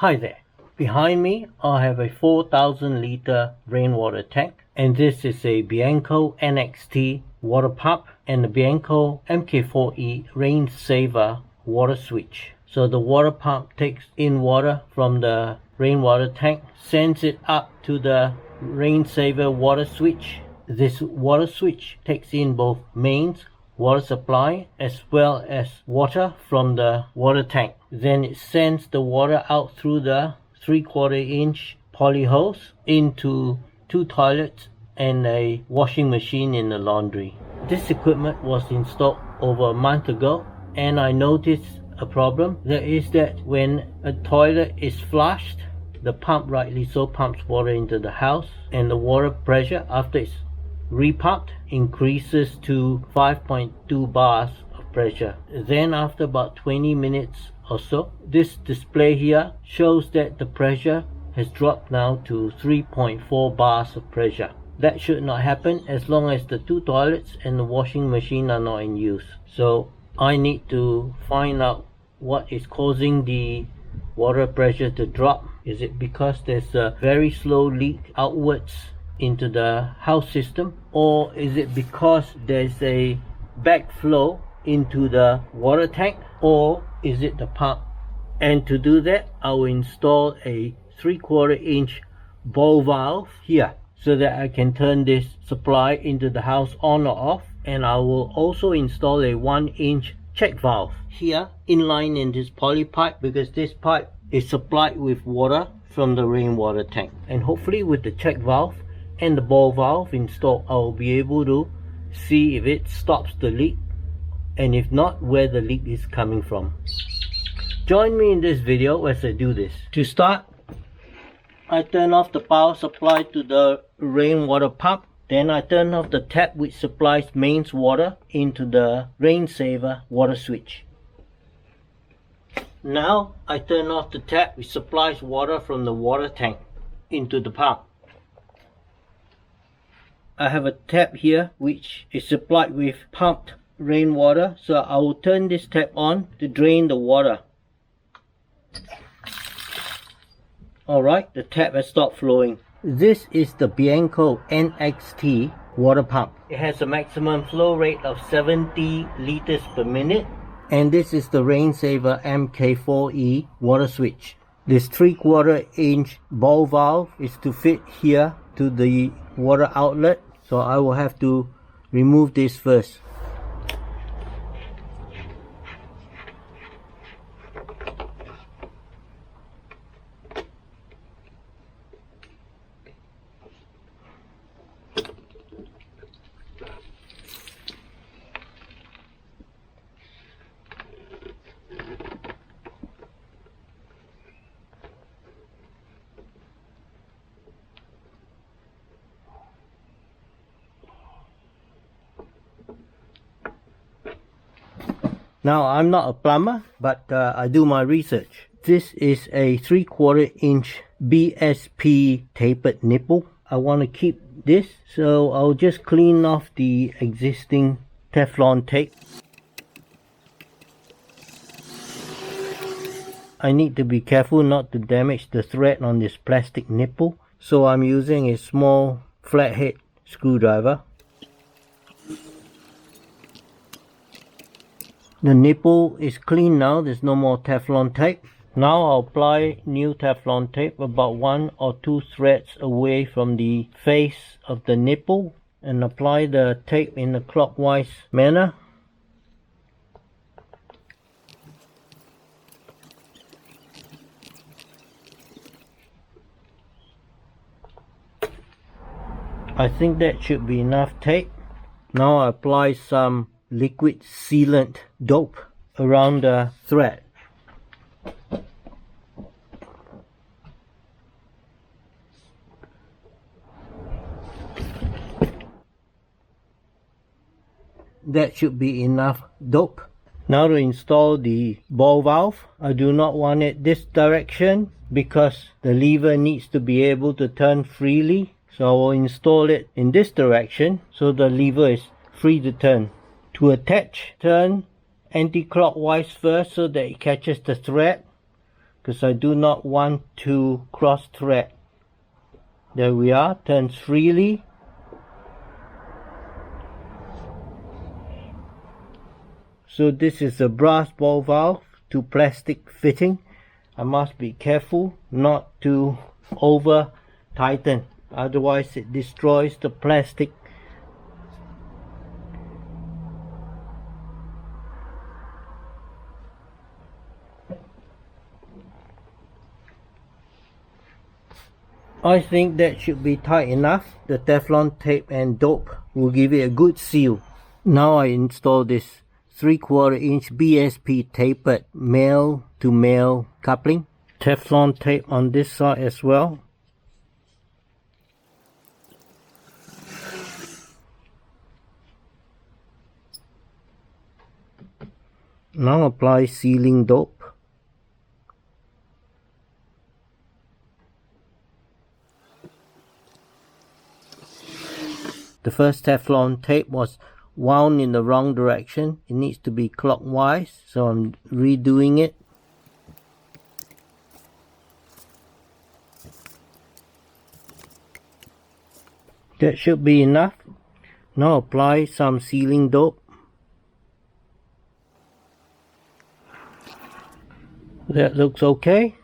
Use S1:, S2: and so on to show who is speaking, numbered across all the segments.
S1: Hi there. Behind me I have a 4,000 liter rainwater tank, and this is a BiANCO NXT water pump and the BiANCO MK4E rain saver water switch. So the water pump takes in water from the rainwater tank, sends it up to the rain saver water switch. This water switch takes in both mains water supply as well as water from the water tank. Then it sends the water out through the 3/4 inch poly hose into 2 toilets and a washing machine in the laundry. This equipment was installed over a month ago, and I noticed a problem. That is that when a toilet is flushed, the pump rightly so pumps water into the house, and the water pressure after it's repumped increases to 5.2 bars of pressure. Then after about 20 minutes or so, this display here shows that the pressure has dropped now to 3.4 bars of pressure. That should not happen as long as the 2 toilets and the washing machine are not in use. So I need to find out what is causing the water pressure to drop. Is it because there's a very slow leak outwards into the house system, or is it because there's a backflow into the water tank, or is it the pump? And to do that, I will install a 3/4 inch ball valve here so that I can turn this supply into the house on or off, and I will also install a 1 inch check valve here inline in this poly pipe, because this pipe is supplied with water from the rainwater tank. And hopefully with the check valve and the ball valve installed, I will be able to see if it stops the leak, and if not, where the leak is coming from. Join me in this video as I do this. To start, I turn off the power supply to the rainwater pump. Then I turn off the tap which supplies mains water into the rain saver water switch. Now I turn off the tap which supplies water from the water tank into the pump. I have a tap here which is supplied with pumped rainwater, so I will turn this tap on to drain the water. Alright, the tap has stopped flowing. This is the BiANCO NXT water pump. It has a maximum flow rate of 70 liters per minute, and this is the rain saver MK4E water switch. This 3/4 inch ball valve is to fit here to the water outlet, so I will have to remove this first. Now, I'm not a plumber, but I do my research. This is a 3/4 inch BSP tapered nipple. I want to keep this, so I'll just clean off the existing Teflon tape. I need to be careful not to damage the thread on this plastic nipple, so I'm using a small flathead screwdriver. The nipple is clean now, there's no more Teflon tape. Now I'll apply new Teflon tape about 1 or 2 threads away from the face of the nipple, and apply the tape in a clockwise manner. I think that should be enough tape. Now I apply some liquid sealant dope around the thread. That should be enough dope. Now to install the ball valve. I do not want it this direction because the lever needs to be able to turn freely. So I will install it in this direction so the lever is free to turn. To attach, turn anti-clockwise first so that it catches the thread. because I do not want to cross thread. There we are, turns freely. So this is a brass ball valve to plastic fitting. I must be careful not to over tighten, otherwise it destroys the plastic. I think that should be tight enough. The Teflon tape and dope will give it a good seal. Now I install this 3/4 inch BSP tapered male to male coupling. Teflon tape on this side as well. Now apply sealing dope. The first Teflon tape was wound in the wrong direction. It needs to be clockwise, so I'm redoing it. That should be enough. Now apply some sealing dope. That looks okay.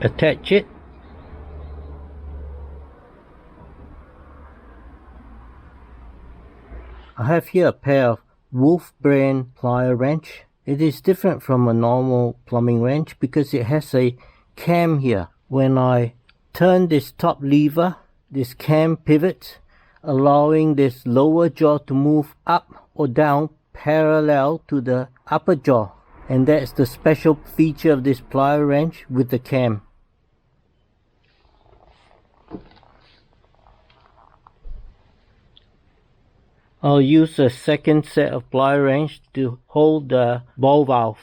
S1: Attach it. I have here a pair of Wolf brand plier wrench. It is different from a normal plumbing wrench because it has a cam here. When I turn this top lever, this cam pivots, allowing this lower jaw to move up or down parallel to the upper jaw. And that's the special feature of this plier wrench with the cam. I'll use a second set of plier wrench to hold the ball valve.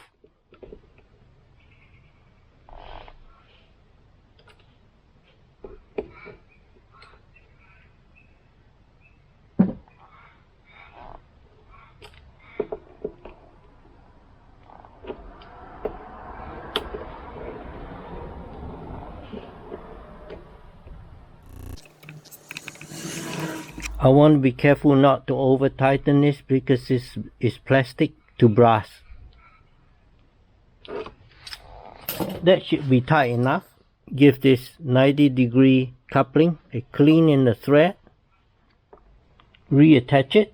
S1: I want to be careful not to over tighten this because this is plastic to brass. That should be tight enough. Give this 90-degree coupling a clean in the thread. Reattach it.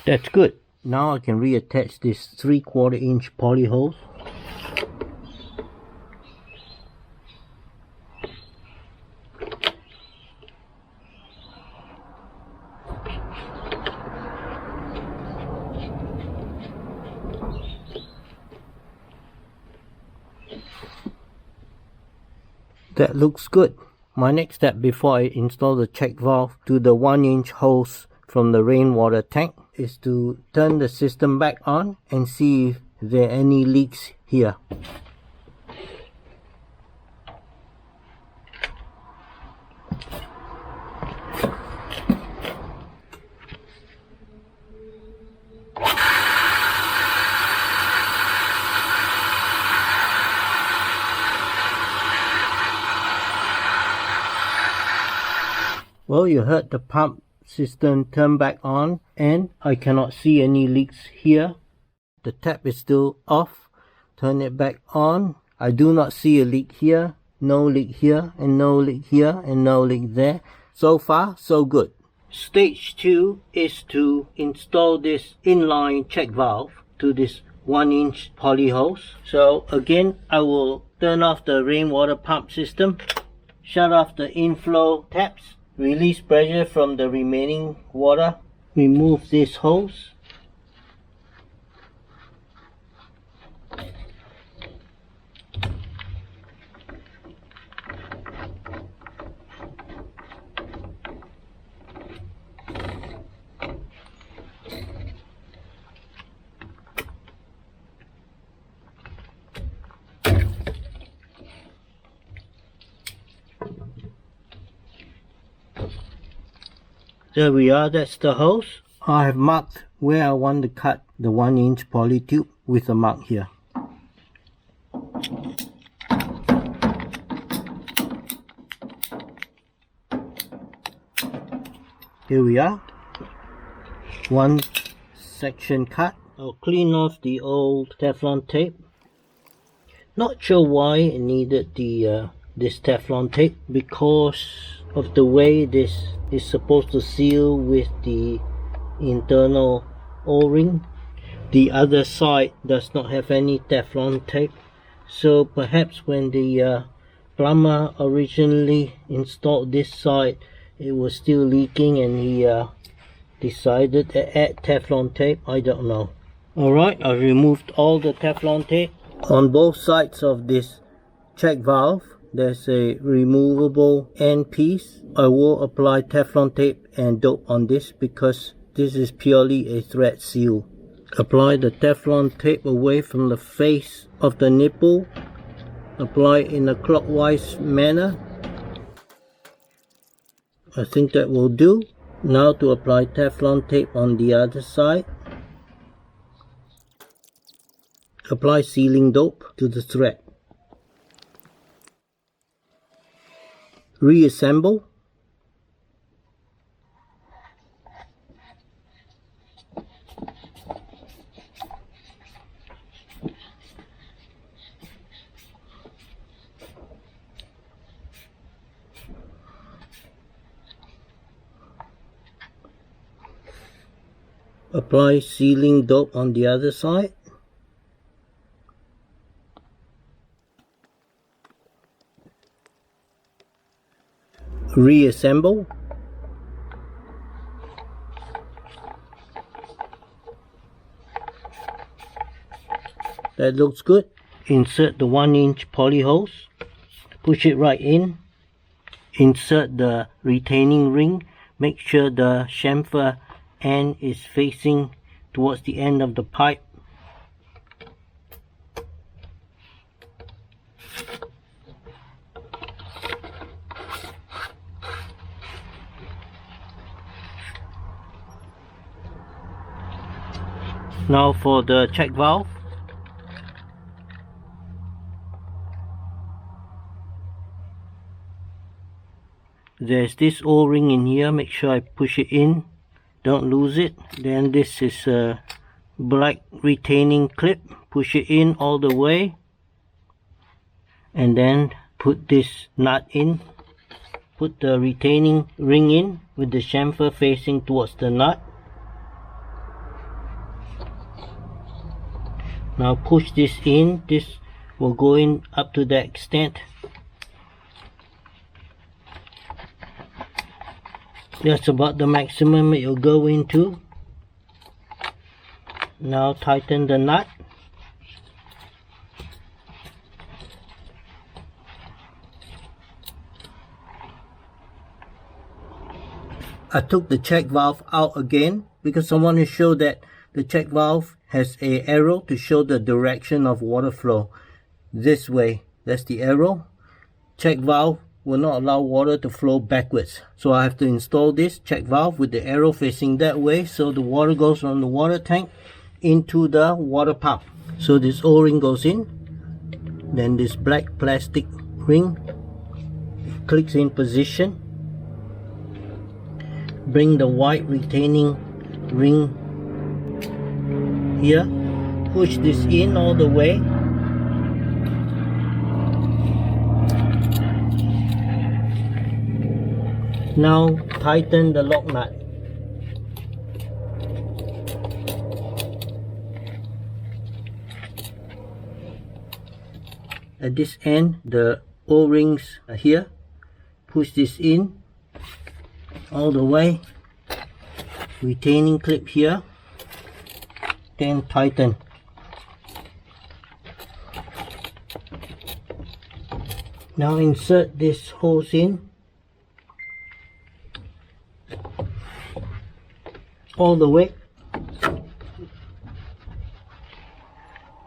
S1: That's good. Now I can reattach this 3/4 inch poly hose. That looks good. My next step before I install the check valve to the 1-inch hose from the rainwater tank is to turn the system back on and see if there are any leaks here. Well, you heard the pump system turn back on and I cannot see any leaks here. The tap is still off. Turn it back on. I do not see a leak here, no leak here, and no leak here, and no leak there. So far, so good. Stage 2 is to install this inline check valve to this 1-inch poly hose. So again, I will turn off the rainwater pump system, shut off the inflow taps, release pressure from the remaining water, remove this hose. There we are, that's the hose. I have marked where I want to cut the 1-inch poly tube with a mark here. Here we are, one section cut. I'll clean off the old Teflon tape. Not sure why it needed the this Teflon tape, because of the way this is supposed to seal with the internal O-ring. The other side does not have any Teflon tape, so perhaps when the plumber originally installed this side, it was still leaking and he decided to add Teflon tape. I don't know. Alright, I've removed all the Teflon tape. On both sides of this check valve, there's a removable end piece. I will apply Teflon tape and dope on this because this is purely a thread seal. Apply the Teflon tape away from the face of the nipple. Apply in a clockwise manner. I think that will do. Now to apply Teflon tape on the other side. Apply sealing dope to the thread. Reassemble. Apply sealing dope on the other side. Reassemble. That looks good. Insert the 1-inch poly hose. Push it right in. Insert the retaining ring. Make sure the chamfer end is facing towards the end of the pipe. Now for the check valve. There's this O-ring in here, make sure I push it in, don't lose it. Then this is a black retaining clip, push it in all the way, and then put this nut in. Put the retaining ring in with the chamfer facing towards the nut. Now push this in, this will go in up to that extent. That's about the maximum it will go into. Now tighten the nut. I took the check valve out again because I want to show that the check valve has an arrow to show the direction of water flow. This way, that's the arrow. Check valve will not allow water to flow backwards. So I have to install this check valve with the arrow facing that way, so the water goes from the water tank into the water pump. So this O-ring goes in, then this black plastic ring clicks in position. Bring the white retaining ring here, push this in all the way. Now tighten the lock nut. At this end, the O-rings are here. Push this in all the way. Retaining clip here. Then tighten. Now insert this hose in all the way.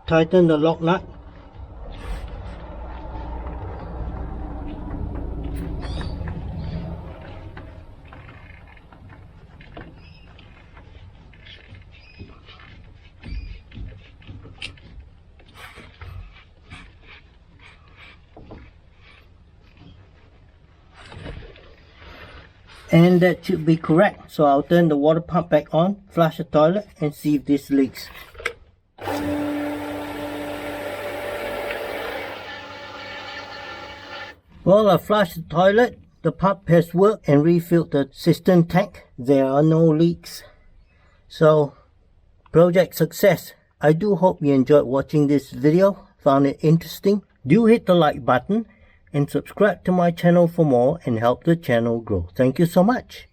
S1: Tighten the lock nut. And that should be correct. So I'll turn the water pump back on, flush the toilet, and see if this leaks. Well, I flushed the toilet, the pump has worked and refilled the cistern tank. There are no leaks. So, project success. I do hope you enjoyed watching this video, found it interesting. Do hit the like button and subscribe to my channel for more and help the channel grow. Thank you so much.